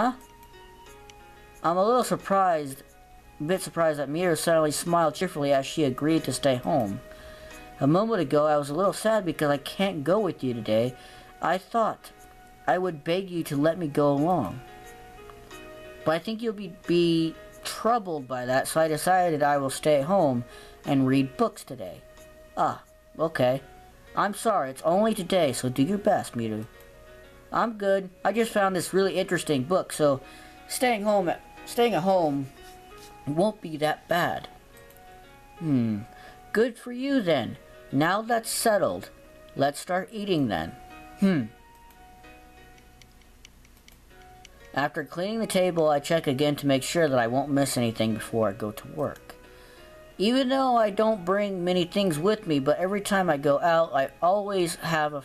Huh? I'm a little surprised, a bit surprised that Mira suddenly smiled cheerfully as she agreed to stay home. A moment ago, I was a little sad because I can't go with you today. I thought I would beg you to let me go along. But I think you'll be troubled by that, so I decided I will stay at home and read books today. Ah, okay. I'm sorry, it's only today, so do your best, Miru. I'm good. I just found this really interesting book, so staying at home won't be that bad. Good for you then. Now that's settled. Let's start eating then. After cleaning the table, I check again to make sure that I won't miss anything before I go to work. Even though I don't bring many things with me, but every time I go out, I always have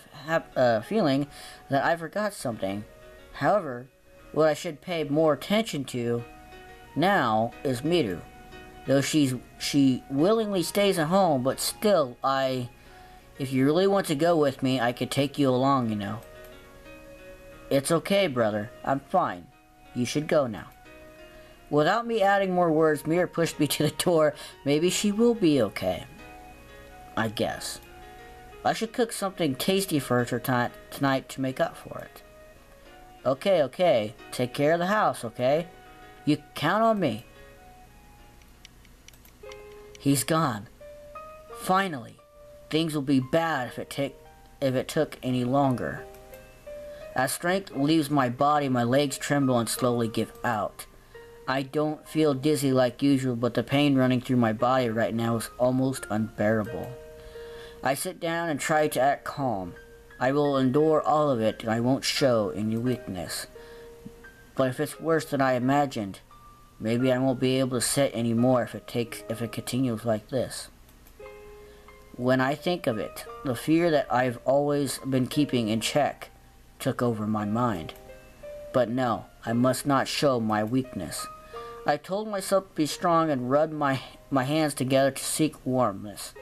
a feeling that I forgot something. However, what I should pay more attention to now is Miru. Though she willingly stays at home, but still, if you really want to go with me, I could take you along, you know. It's okay, brother. I'm fine. You should go now. Without me adding more words, Mira pushed me to the door. Maybe she will be okay. I guess. I should cook something tasty for her tonight to make up for it. Okay. Take care of the house, okay? You count on me. He's gone. Finally. Things will be bad if it took any longer. As strength leaves my body, my legs tremble and slowly give out. I don't feel dizzy like usual, but the pain running through my body right now is almost unbearable. I sit down and try to act calm. I will endure all of it and I won't show any weakness. But if it's worse than I imagined, maybe I won't be able to sit anymore if it continues like this. When I think of it, the fear that I've always been keeping in check took over my mind. But no, I must not show my weakness. I told myself to be strong and rubbed my hands together to seek warmness.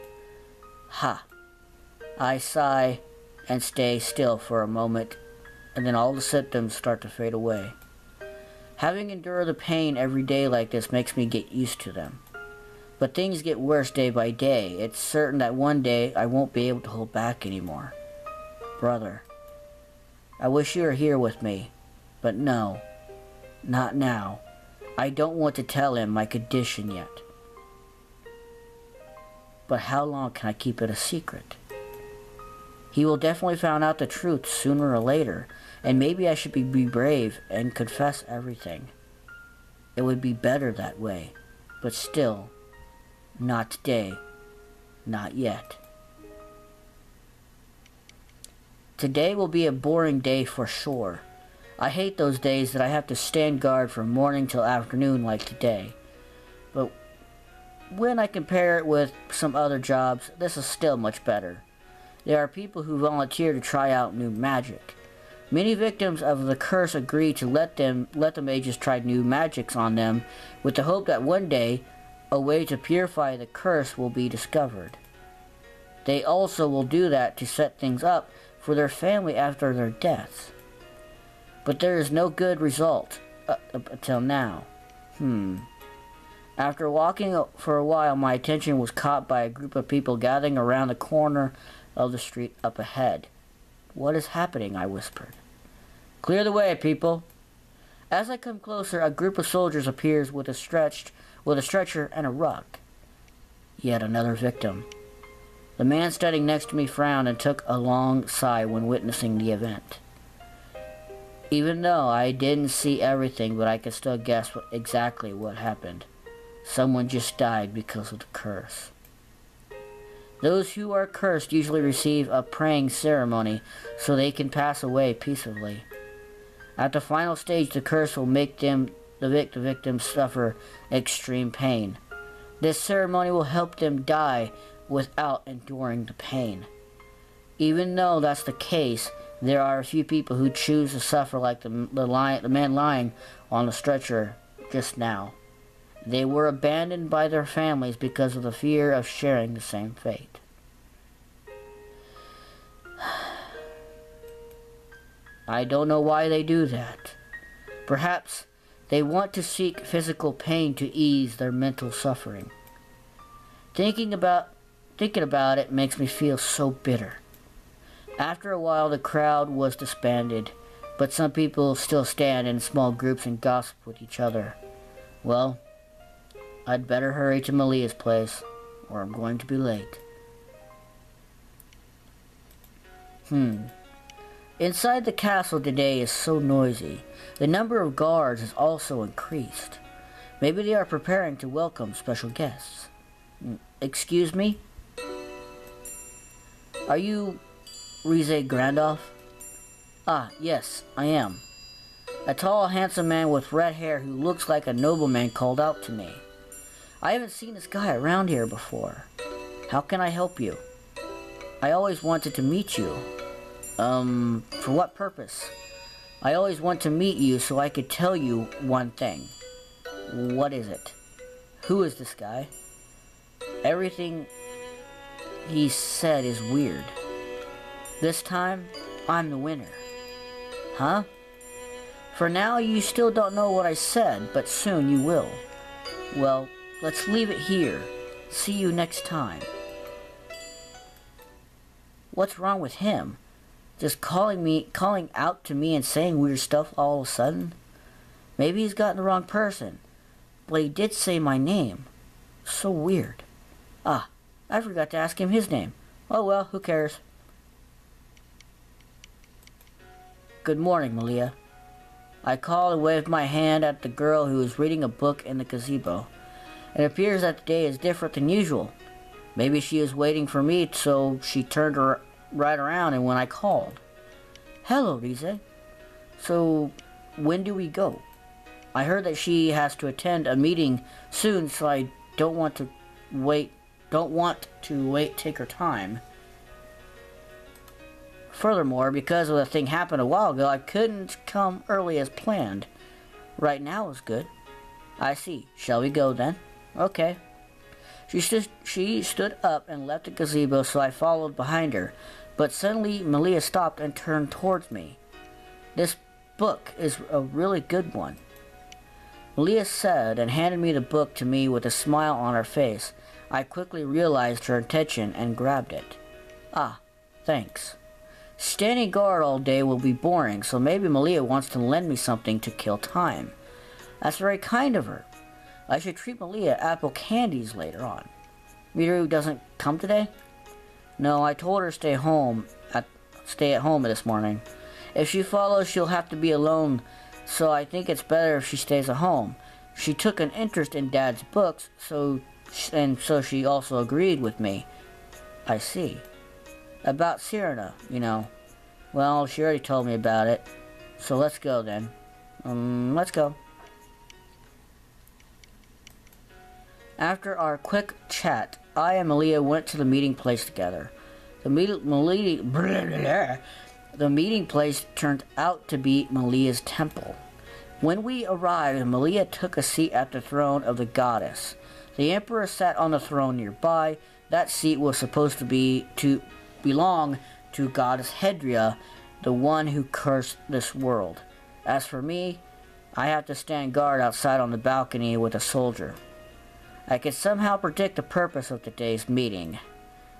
Ha! I sigh and stay still for a moment, and then all the symptoms start to fade away. Having endured the pain every day like this makes me get used to them. But things get worse day by day. It's certain that one day I won't be able to hold back anymore. Brother, I wish you were here with me, but no, not now. I don't want to tell him my condition yet. But how long can I keep it a secret? He will definitely find out the truth sooner or later, and maybe I should be brave and confess everything. It would be better that way, but still, not today, not yet. Today will be a boring day for sure. I hate those days that I have to stand guard from morning till afternoon like today. But when I compare it with some other jobs, this is still much better. There are people who volunteer to try out new magic. Many victims of the curse agree to let the mages try new magics on them with the hope that one day a way to purify the curse will be discovered. They also will do that to set things up for their family after their deaths. But there is no good result until now. After walking for a while, my attention was caught by a group of people gathering around the corner of the street up ahead. What is happening? I whispered. Clear the way, people. As I come closer, a group of soldiers appears with a stretcher and a rug. Yet another victim. The man standing next to me frowned and took a long sigh when witnessing the event. Even though I didn't see everything, but I could still guess exactly what happened. Someone just died because of the curse. Those who are cursed usually receive a praying ceremony so they can pass away peacefully. At the final stage, the curse will make the victims suffer extreme pain. This ceremony will help them die without enduring the pain. Even though that's the case, there are a few people who choose to suffer like the man lying on the stretcher just now. They were abandoned by their families because of the fear of sharing the same fate. I don't know why they do that. Perhaps they want to seek physical pain to ease their mental suffering. Thinking about it makes me feel so bitter. After a while, the crowd was disbanded, but some people still stand in small groups and gossip with each other. Well, I'd better hurry to Millia's place, or I'm going to be late. Inside the castle today is so noisy. The number of guards has also increased. Maybe they are preparing to welcome special guests. Excuse me? Are you Rize Grandolph? Ah, yes, I am. A tall, handsome man with red hair who looks like a nobleman called out to me. I haven't seen this guy around here before. How can I help you? I always wanted to meet you. For what purpose? I always want to meet you so I could tell you one thing. What is it? Who is this guy? Everything he said is weird. This time, I'm the winner. Huh? For now, you still don't know what I said, but soon you will. Well, let's leave it here. See you next time. What's wrong with him? Just calling out to me and saying weird stuff all of a sudden? Maybe he's gotten the wrong person. But he did say my name. So weird. Ah, I forgot to ask him his name. Oh well, who cares? Good morning, Millia. I called and waved my hand at the girl who was reading a book in the gazebo. It appears that the day is different than usual. Maybe she is waiting for me, so she turned her right around and when I called. Hello, Rize. So, when do we go? I heard that she has to attend a meeting soon, so I don't want to wait, take her time. Furthermore, because of the thing happened a while ago, I couldn't come early as planned. Right now is good. I see. Shall we go then? Okay. She stood up and left the gazebo, so I followed behind her. But suddenly, Millia stopped and turned towards me. This book is a really good one, Millia said, and handed me the book to me with a smile on her face. I quickly realized her intention and grabbed it. Ah, thanks. Standing guard all day will be boring, so maybe Millia wants to lend me something to kill time. That's very kind of her. I should treat Millia apple candies later on. Miru doesn't come today? No, I told her to stay at home this morning. If she follows, she'll have to be alone, so I think it's better if she stays at home. She took an interest in Dad's books, so she also agreed with me. I see. About Cyrano, you know. Well, she already told me about it. So let's go then. Let's go. After our quick chat, I and Millia went to the meeting place together. The meeting place turned out to be Millia's temple. When we arrived, Millia took a seat at the throne of the goddess. The emperor sat on the throne nearby. That seat was supposed to belong to goddess Hedria, the one who cursed this world. As for me, I have to stand guard outside on the balcony with a soldier. I could somehow predict the purpose of today's meeting.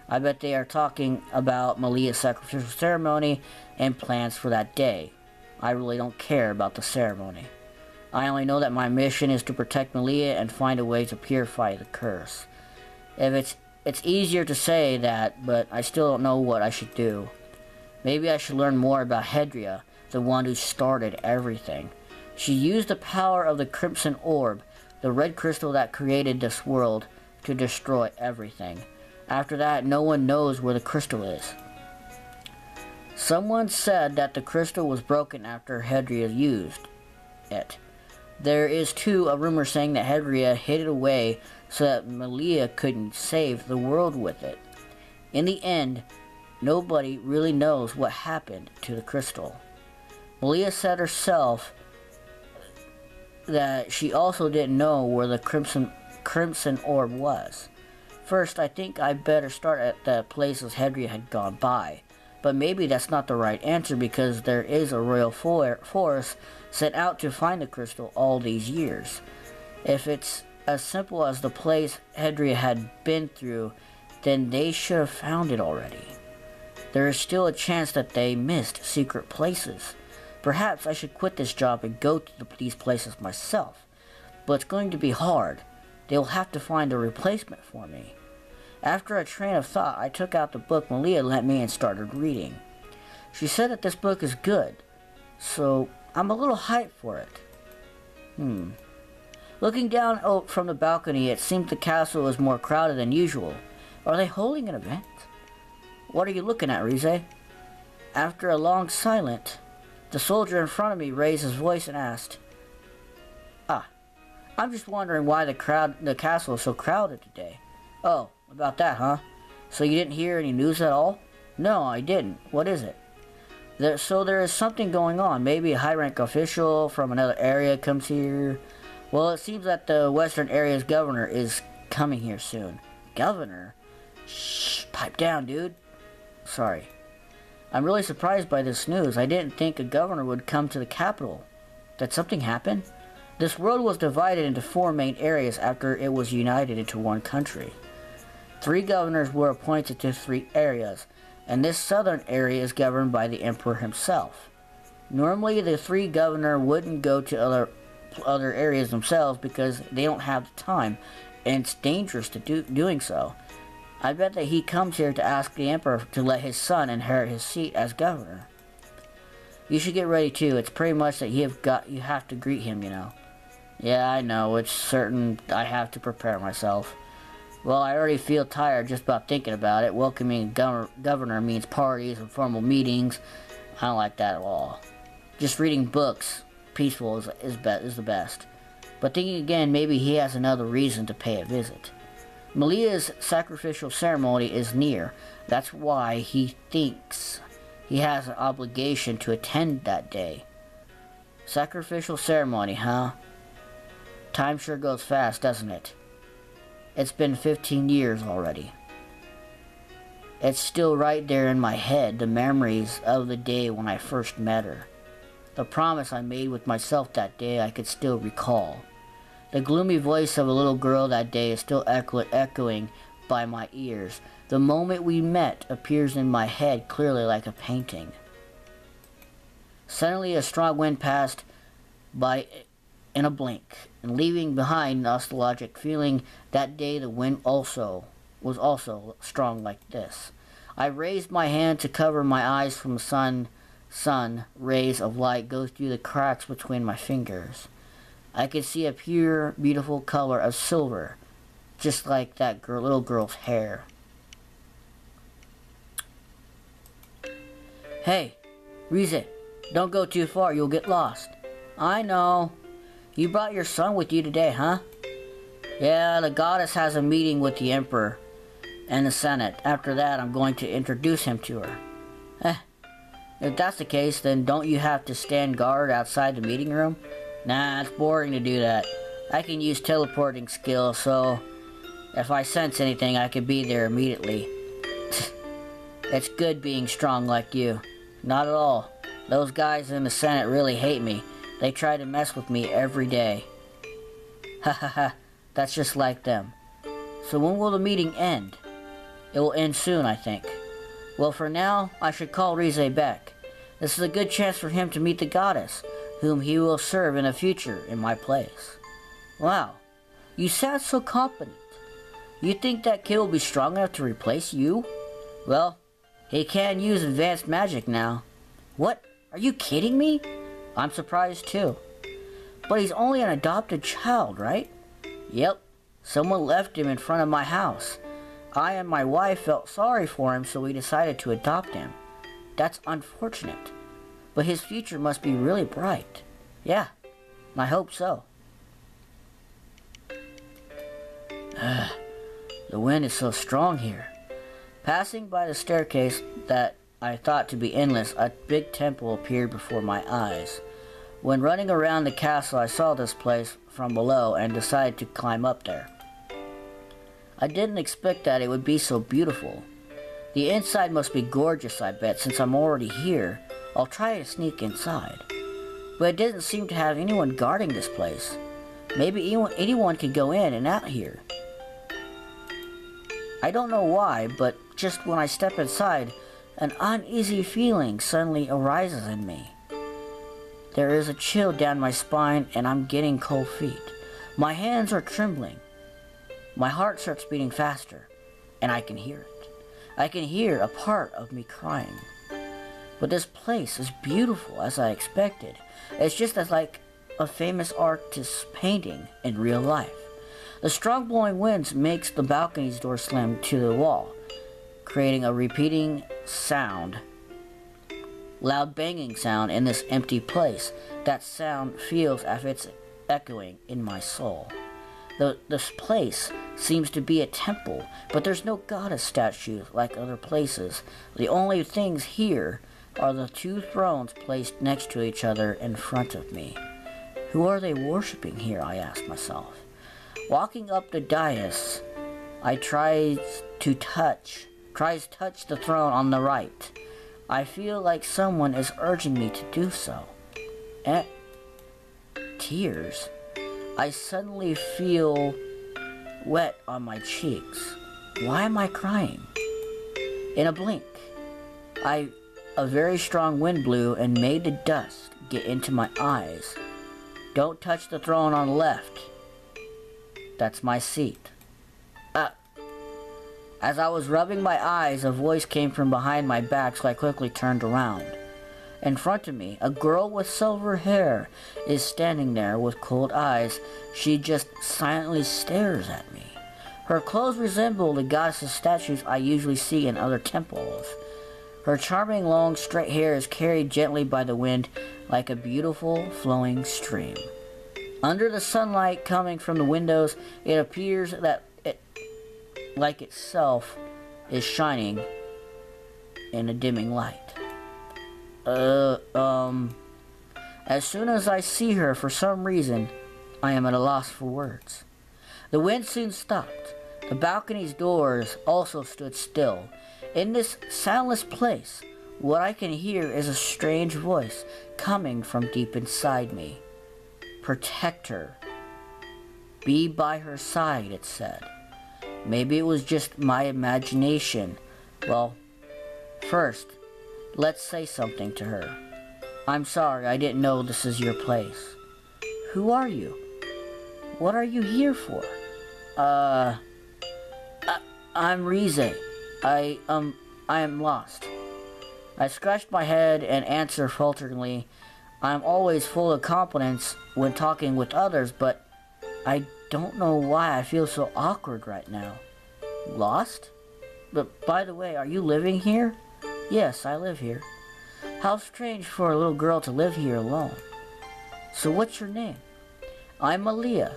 I bet they are talking about Millia's sacrificial ceremony and plans for that day. I really don't care about the ceremony. I only know that my mission is to protect Millia and find a way to purify the curse. It's easier to say that, but I still don't know what I should do. Maybe I should learn more about Hedria, the one who started everything. She used the power of the Crimson Orb, the red crystal that created this world, to destroy everything. After that, no one knows where the crystal is. Someone said that the crystal was broken after Hedria used it. There is too a rumor saying that Hedria hid it away so that Millia couldn't save the world with it. In the end, nobody really knows what happened to the crystal. Millia said herself that she also didn't know where the crimson orb was. First, I think I better start at the places Hedria had gone by. But maybe that's not the right answer because there is a royal force sent out to find the crystal all these years. If it's as simple as the place Hedria had been through, then they should have found it already. There is still a chance that they missed secret places. Perhaps I should quit this job and go to these places myself. But it's going to be hard. They will have to find a replacement for me. After a train of thought, I took out the book Millia lent me and started reading. She said that this book is good, so I'm a little hyped for it. Looking down from the balcony, it seemed the castle was more crowded than usual. Are they holding an event? What are you looking at, Rize? After a long silence, the soldier in front of me raised his voice and asked, I'm just wondering why the castle is so crowded today. Oh, about that, huh? So you didn't hear any news at all? No, I didn't. What is it? So there is something going on. Maybe a high-rank official from another area comes here. Well, it seems that the western area's governor is coming here soon. Governor? Shh, pipe down, dude. Sorry. I'm really surprised by this news. I didn't think a governor would come to the capital. Did something happen? This world was divided into 4 main areas after it was united into one country. 3 governors were appointed to 3 areas, and this southern area is governed by the emperor himself. Normally, the 3 governors wouldn't go to other areas themselves because they don't have the time, and it's dangerous to doing so. I bet that he comes here to ask the emperor to let his son inherit his seat as governor. You should get ready too. It's pretty much that you have to greet him, you know. Yeah, I know. It's certain I have to prepare myself. Well, I already feel tired just about thinking about it. Welcoming governor means parties and formal meetings. I don't like that at all. Just reading books, peaceful, is the best. But thinking again, maybe he has another reason to pay a visit. Millia's sacrificial ceremony is near. That's why he thinks he has an obligation to attend that day. Sacrificial ceremony, huh? Time sure goes fast, doesn't it? It's been 15 years already. It's still right there in my head, the memories of the day when I first met her. The promise I made with myself that day I could still recall. The gloomy voice of a little girl that day is still echoing by my ears. The moment we met appears in my head clearly like a painting. Suddenly a strong wind passed by in a blink, and leaving behind nostalgic feeling. That day the wind was also strong like this. I raised my hand to cover my eyes from the sun rays of light go through the cracks between my fingers. I could see a pure, beautiful color of silver, just like that little girl's hair. Hey, Rize, don't go too far, you'll get lost. I know. You brought your son with you today, huh? Yeah, the goddess has a meeting with the emperor and the senate. After that, I'm going to introduce him to her. If that's the case, then don't you have to stand guard outside the meeting room? Nah, it's boring to do that. I can use teleporting skills, so if I sense anything, I can be there immediately. It's good being strong like you. Not at all. Those guys in the Senate really hate me. They try to mess with me every day. Ha ha ha, that's just like them. So when will the meeting end? It will end soon, I think. Well, for now, I should call Rize back. This is a good chance for him to meet the goddess, whom he will serve in the future in my place. Wow, you sound so confident. You think that kid will be strong enough to replace you? Well, he can use advanced magic now. What? Are you kidding me? I'm surprised too. But he's only an adopted child, right? Yep. Someone left him in front of my house. I and my wife felt sorry for him, so we decided to adopt him. That's unfortunate. But his future must be really bright. Yeah, I hope so. The wind is so strong here. Passing by the staircase that I thought to be endless, a big temple appeared before my eyes. When running around the castle, I saw this place from below and decided to climb up there. I didn't expect that it would be so beautiful. The inside must be gorgeous, I bet. Since I'm already here, I'll try to sneak inside. But it doesn't seem to have anyone guarding this place. Maybe anyone can go in and out here. I don't know why, but just when I step inside, an uneasy feeling suddenly arises in me. There is a chill down my spine and I'm getting cold feet. My hands are trembling. My heart starts beating faster, and I can hear it. I can hear a part of me crying. But this place is beautiful as I expected. It's just as like a famous artist's painting in real life. The strong blowing winds makes the balcony's door slam to the wall, creating a repeating sound, loud banging sound in this empty place. That sound feels as if it's echoing in my soul. This place seems to be a temple, but there's no goddess statue like other places. The only things here are the two thrones placed next to each other in front of me. Who are they worshiping here, I ask myself. Walking up the dais, I tries to touch the throne on the right. I feel like someone is urging me to do so. And tears. I suddenly feel wet on my cheeks. Why am I crying? In a blink, a very strong wind blew and made the dust get into my eyes. Don't touch the throne on the left. That's my seat. As I was rubbing my eyes, a voice came from behind my back, so I quickly turned around. In front of me, a girl with silver hair is standing there with cold eyes. She just silently stares at me. Her clothes resemble the goddess statues I usually see in other temples. Her charming long straight hair is carried gently by the wind like a beautiful flowing stream. Under the sunlight coming from the windows, it appears that like itself is shining in a dimming light. As soon as I see her, for some reason, I am at a loss for words. The wind soon stopped. The balcony's doors also stood still. In this soundless place, what I can hear is a strange voice coming from deep inside me. Protect her. Be by her side, it said. Maybe it was just my imagination. Well, first, let's say something to her. I'm sorry, I didn't know this is your place. Who are you? What are you here for? I'm Rize. I am lost. I scratched my head and answered falteringly. I'm always full of confidence when talking with others, but I don't know why I feel so awkward right now. Lost? But by the way, are you living here? Yes, I live here. How strange for a little girl to live here alone. So what's your name? I'm Millia,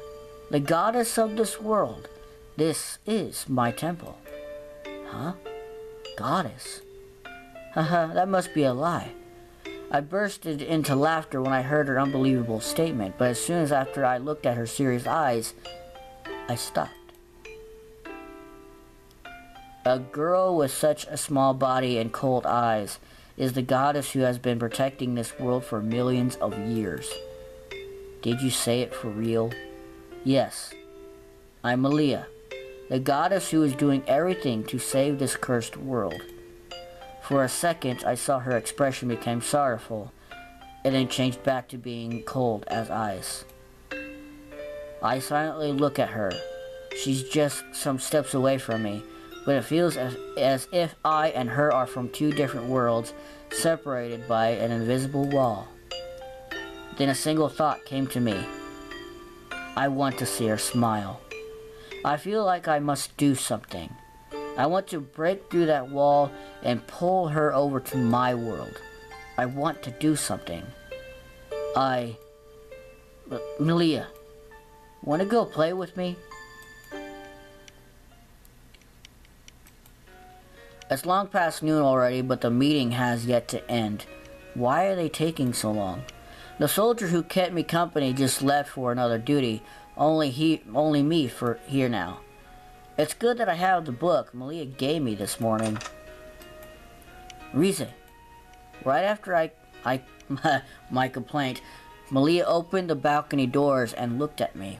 the goddess of this world. This is my temple. Huh? Goddess? Haha, that must be a lie. I bursted into laughter when I heard her unbelievable statement, but as soon as after I looked at her serious eyes, I stopped. A girl with such a small body and cold eyes is the goddess who has been protecting this world for millions of years. Did you say it for real? Yes. I'm Millia, the goddess who is doing everything to save this cursed world. For a second, I saw her expression become sorrowful, and then changed back to being cold as ice. I silently look at her. She's just some steps away from me, but it feels as if I and her are from two different worlds, separated by an invisible wall. Then a single thought came to me. I want to see her smile. I feel like I must do something. I want to break through that wall and pull her over to my world. I want to do something. Millia, want to go play with me? It's long past noon already, but the meeting has yet to end. Why are they taking so long? The soldier who kept me company just left for another duty. Only me for here now. It's good that I have the book Millia gave me this morning. Rize. Right after my complaint, Millia opened the balcony doors and looked at me.